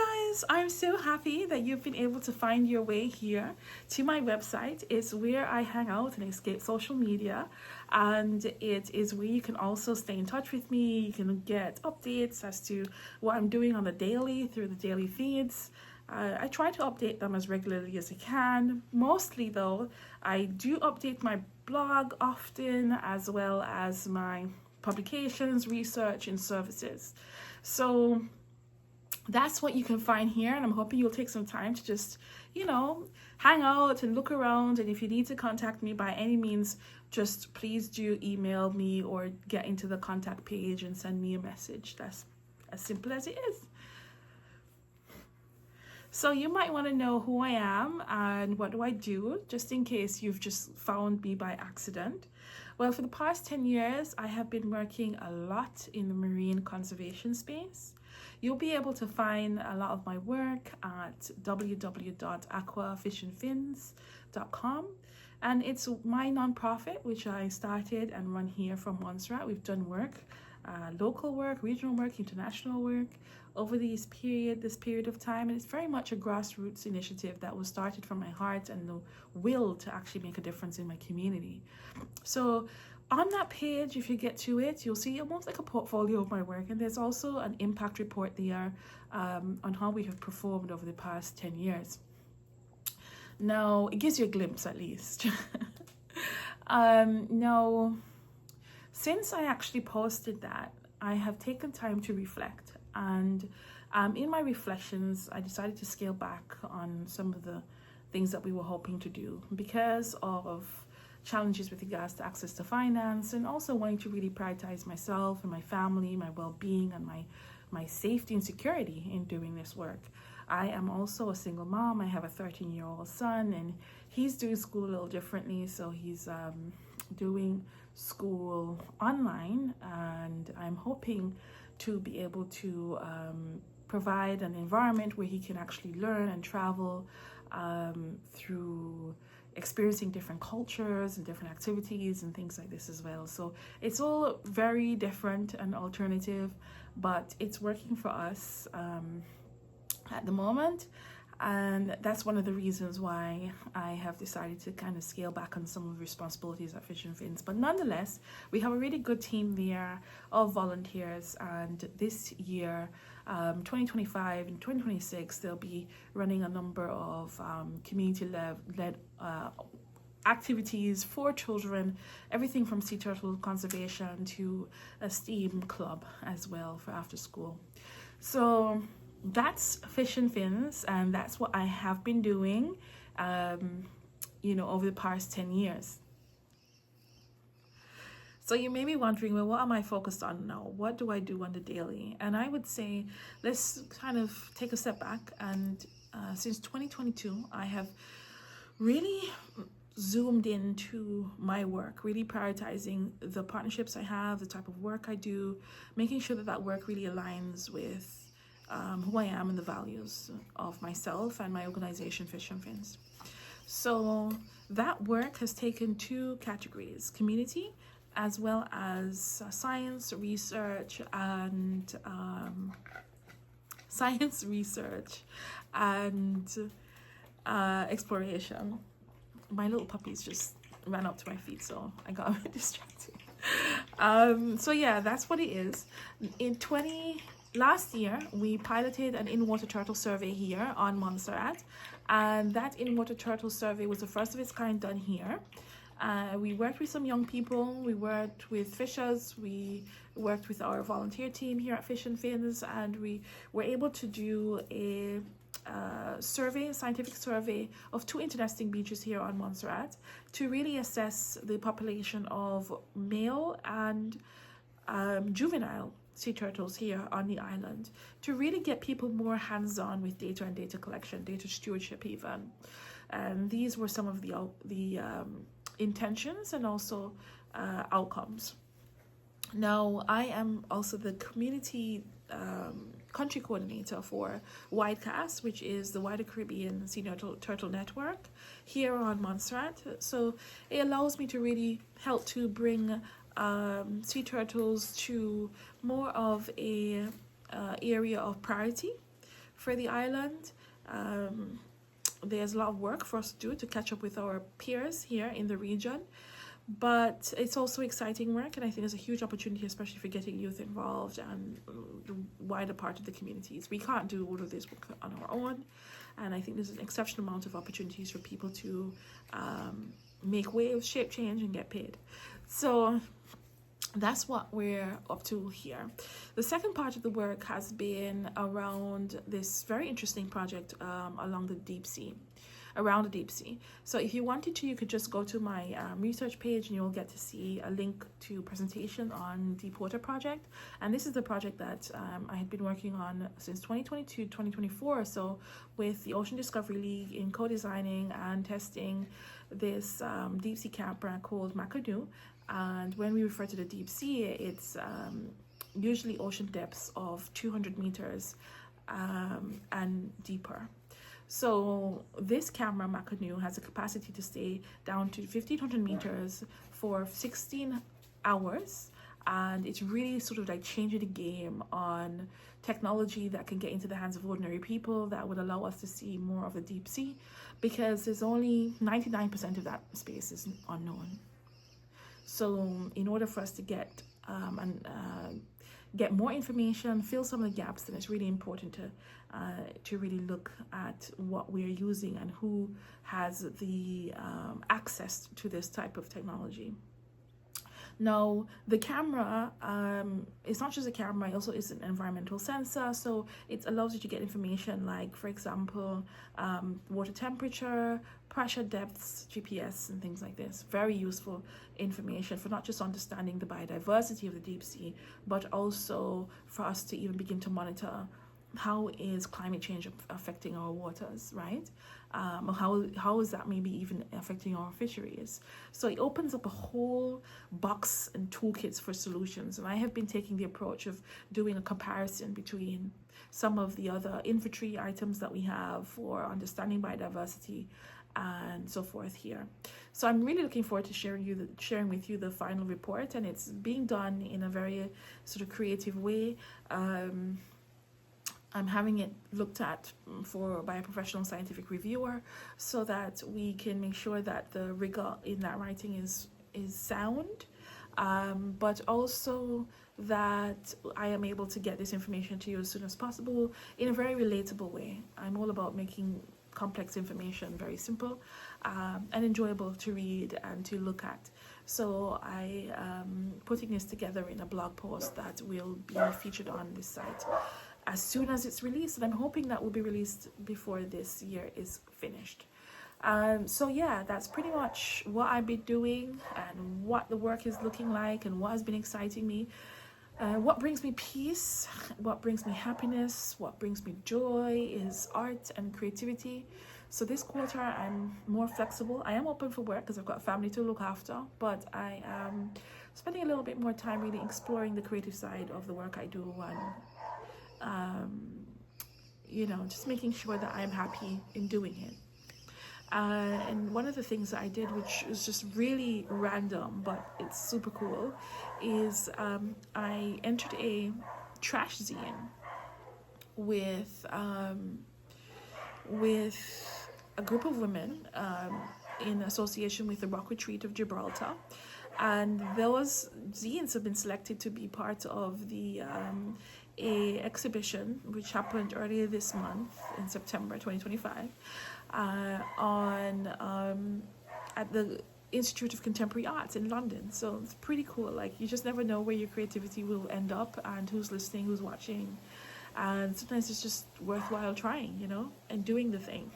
guys, I'm so happy that you've been able to find your way here to my website. It's where I hang out and escape social media, and it is where you can also stay in touch with me. You can get updates as to what I'm doing on the daily through the daily feeds. I try to update them as regularly as I can. Mostly though, I do update my blog often, as well as my publications, research, and services. So that's what you can find here, and I'm hoping you'll take some time to just, hang out and look around. And if you need to contact me by any means, just please do email me or get into the contact page and send me a message. That's as simple as it is. So you might want to know who I am and what do I do, just in case you've just found me by accident. Well, for the past 10 years, I have been working a lot in the marine conservation space. You'll be able to find a lot of my work at www.aquafishandfins.com. And it's my nonprofit, which I started and run here from Montserrat. We've done work, local work, regional work, international work over this period of time. And it's very much a grassroots initiative that was started from my heart and the will to actually make a difference in my community. So on that page, if you get to it, you'll see almost like a portfolio of my work. And there's also an impact report there on how we have performed over the past 10 years. Now, it gives you a glimpse at least. Now, since I actually posted that, I have taken time to reflect. And in my reflections, I decided to scale back on some of the things that we were hoping to do because of challenges with regards to access to finance, and also wanting to really prioritize myself and my family, my well-being, and my safety and security in doing this work. I am also a single mom. I have a 13-year-old son, and he's doing school a little differently. So he's doing school online, and I'm hoping to be able to provide an environment where he can actually learn and travel through experiencing different cultures and different activities and things like this as well. So it's all very different and alternative, but it's working for us at the moment. And that's one of the reasons why I have decided to kind of scale back on some of the responsibilities at Fish and Fins. But nonetheless, we have a really good team there of volunteers. And this year, 2025 and 2026, they'll be running a number of community-led activities for children, everything from sea turtle conservation to a STEAM club as well for after school. So that's Fish and Fins, and that's what I have been doing over the past 10 years. So you may be wondering, well, what am I focused on now? What do I do on the daily? And I would say, let's kind of take a step back. And since 2022, I have really zoomed into my work, really prioritizing the partnerships I have, the type of work I do, making sure that that work really aligns with who I am and the values of myself and my organization, Fish and Fins. So that work has taken two categories: community, as well as science research and exploration. My little puppies just ran up to my feet, so I got a bit distracted. So yeah, that's what it is. Last year, we piloted an in-water turtle survey here on Montserrat, and that in-water turtle survey was the first of its kind done here. We worked with some young people, we worked with fishers, we worked with our volunteer team here at Fish and Fins, and we were able to do a scientific survey of two interesting beaches here on Montserrat to really assess the population of male and juvenile sea turtles here on the island, to really get people more hands-on with data and data collection, data stewardship even. And these were some of the intentions and also outcomes. Now, I am also the community country coordinator for WIDECAST, which is the Wider Caribbean Sea Turtle Network here on Montserrat. So it allows me to really help to bring sea turtles to more of a area of priority for the island. There's a lot of work for us to do to catch up with our peers here in the region, but it's also exciting work, and I think there's a huge opportunity, especially for getting youth involved and the wider part of the communities. We can't do all of this work on our own, and I think there's an exceptional amount of opportunities for people to make waves, shape change, and get paid. So that's what we're up to here. The second part of the work has been around this very interesting project along the deep sea, around the deep sea. So if you wanted to, you could just go to my research page and you'll get to see a link to a presentation on Deepwater project. And this is the project that I had been working on since 2022, 2024. So with the Ocean Discovery League in co-designing and testing this deep sea camera called Maka Niu. And when we refer to the deep sea, it's usually ocean depths of 200 meters and deeper. So this camera, Maka Niu, has a capacity to stay down to 1,500 meters for 16 hours. And it's really sort of like changing the game on technology that can get into the hands of ordinary people that would allow us to see more of the deep sea, because there's only 99% of that space is unknown. So in order for us to get get more information, fill some of the gaps, then it's really important to really look at what we're using and who has the access to this type of technology. Now, the camera, it's not just a camera, it also is an environmental sensor. So it allows you to get information like, for example, water temperature, pressure depths, GPS, and things like this. Very useful information for not just understanding the biodiversity of the deep sea, but also for us to even begin to monitor how is climate change affecting our waters, right? How is that maybe even affecting our fisheries? So it opens up a whole box and toolkits for solutions. And I have been taking the approach of doing a comparison between some of the other inventory items that we have for understanding biodiversity and so forth here. So I'm really looking forward to sharing with you the final report, and it's being done in a very sort of creative way. I'm having it looked at by a professional scientific reviewer, so that we can make sure that the rigor in that writing is sound, but also that I am able to get this information to you as soon as possible in a very relatable way. I'm all about making complex information very simple and enjoyable to read and to look at. So I am putting this together in a blog post that will be featured on this site as soon as it's released, and I'm hoping that will be released before this year is finished. So yeah, that's pretty much what I've been doing and what the work is looking like and what has been exciting me. What brings me peace, what brings me happiness, what brings me joy is art and creativity. So this quarter I'm more flexible. I am open for work because I've got a family to look after, but I am spending a little bit more time really exploring the creative side of the work I do, and just making sure that I'm happy in doing it. And one of the things that I did, which is just really random, but it's super cool, is I entered a trash zine with a group of women in association with the Rock Retreat of Gibraltar. And those zines have been selected to be part of the a exhibition which happened earlier this month in September 2025 at the Institute of Contemporary Arts in London. So it's pretty cool. Like, you just never know where your creativity will end up and who's listening, who's watching, and sometimes it's just worthwhile trying, and doing the thing.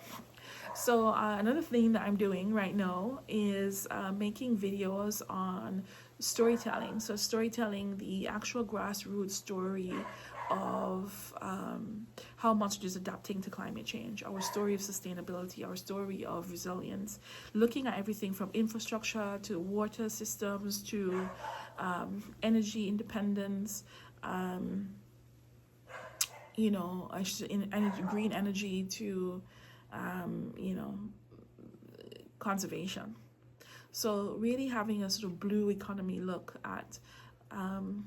So another thing that I'm doing right now is making videos on storytelling. So storytelling, the actual grassroots story of how Monster is adapting to climate change, our story of sustainability, our story of resilience, looking at everything from infrastructure to water systems to energy independence, green energy to conservation. So really having a sort of blue economy look at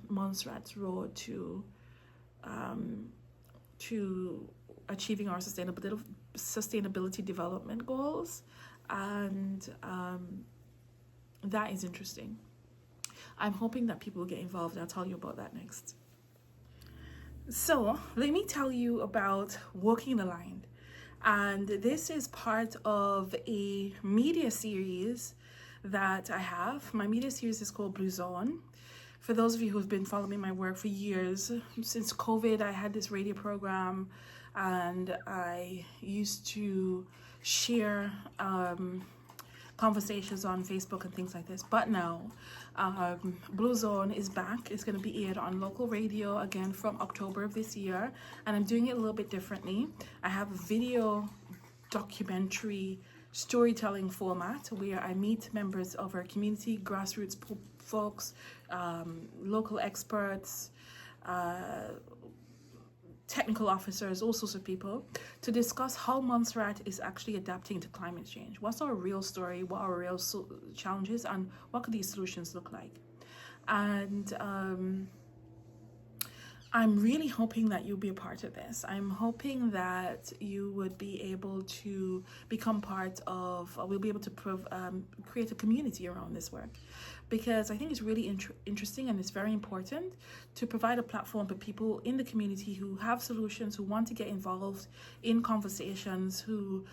Montserrat's road to achieving our sustainability development goals, and that is interesting. I'm hoping that people will get involved. I'll tell you about that next. So let me tell you about Walking the Line. And this is part of a media series that I have. My media series is called Blue Zone. For those of you who have been following my work for years, since COVID, I had this radio program, and I used to share conversations on Facebook and things like this. But now Blue Zone is back. It's going to be aired on local radio again from October of this year, and I'm doing it a little bit differently. I have a video documentary storytelling format where I meet members of our community, grassroots folks, local experts, technical officers, all sorts of people, to discuss how Montserrat is actually adapting to climate change. What's our real story, what are our real challenges, and what could these solutions look like? And I'm really hoping that you'll be a part of this. I'm hoping that you would be able to become part of, or we'll be able to create a community around this work, because I think it's really interesting, and it's very important to provide a platform for people in the community who have solutions, who want to get involved in conversations, who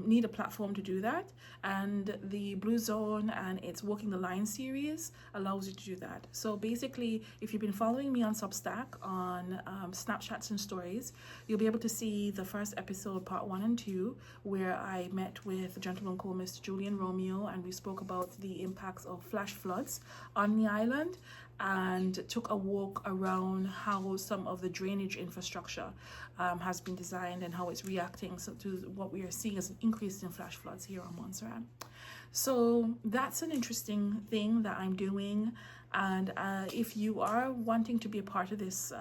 need a platform to do that. And the Blue Zone and its Walking the Line series allows you to do that. So basically, if you've been following me on Substack on Snapchats and Stories, you'll be able to see the first episode, part 1 and 2, where I met with a gentleman called Mr. Julian Romeo, and we spoke about the impacts of flash floods on the island, and took a walk around how some of the drainage infrastructure has been designed and how it's reacting to what we are seeing as an increase in flash floods here on Montserrat. So that's an interesting thing that I'm doing, and if you are wanting to be a part of this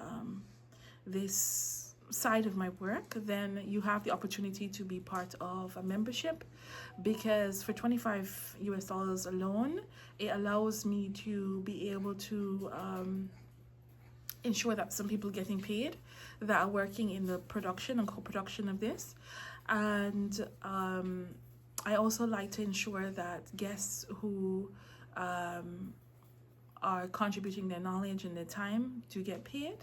this side of my work, then you have the opportunity to be part of a membership, because for $25 alone, it allows me to be able to ensure that some people are getting paid that are working in the production and co-production of this. And I also like to ensure that guests who are contributing their knowledge and their time to get paid.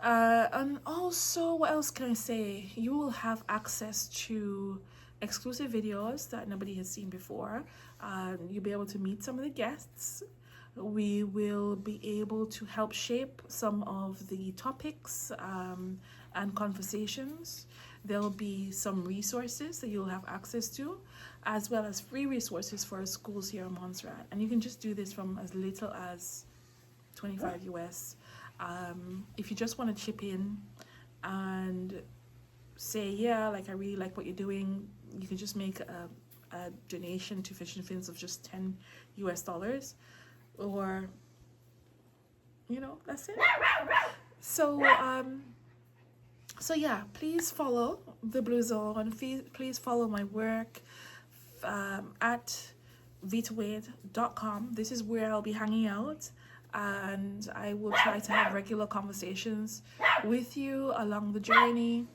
And also, what else can I say? You will have access to exclusive videos that nobody has seen before. You'll be able to meet some of the guests. We will be able to help shape some of the topics and conversations. There'll be some resources that you'll have access to, as well as free resources for our schools here in Montserrat. And you can just do this from as little as 25 US. If you just want to chip in and say, yeah, like I really like what you're doing, you can just make a donation to Fish and Fins of just $10 US, or, you know, that's it. So so yeah, please follow the Blue Zone. Please follow my work at vitawade.com. This is where I'll be hanging out, and I will try to have regular conversations with you along the journey.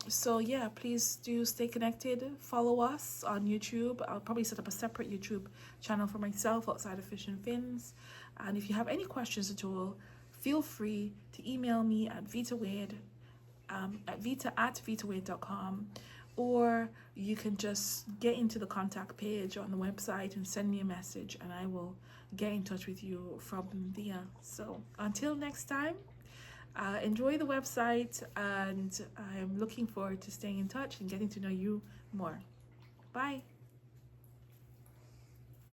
So yeah, please do stay connected. Follow us on YouTube. I'll probably set up a separate YouTube channel for myself outside of Fish and Fins. And if you have any questions at all, feel free to email me at vitawade at vitawade.com, or you can just get into the contact page on the website and send me a message, and I will get in touch with you from there. So until next time, enjoy the website, and I'm looking forward to staying in touch and getting to know you more. Bye.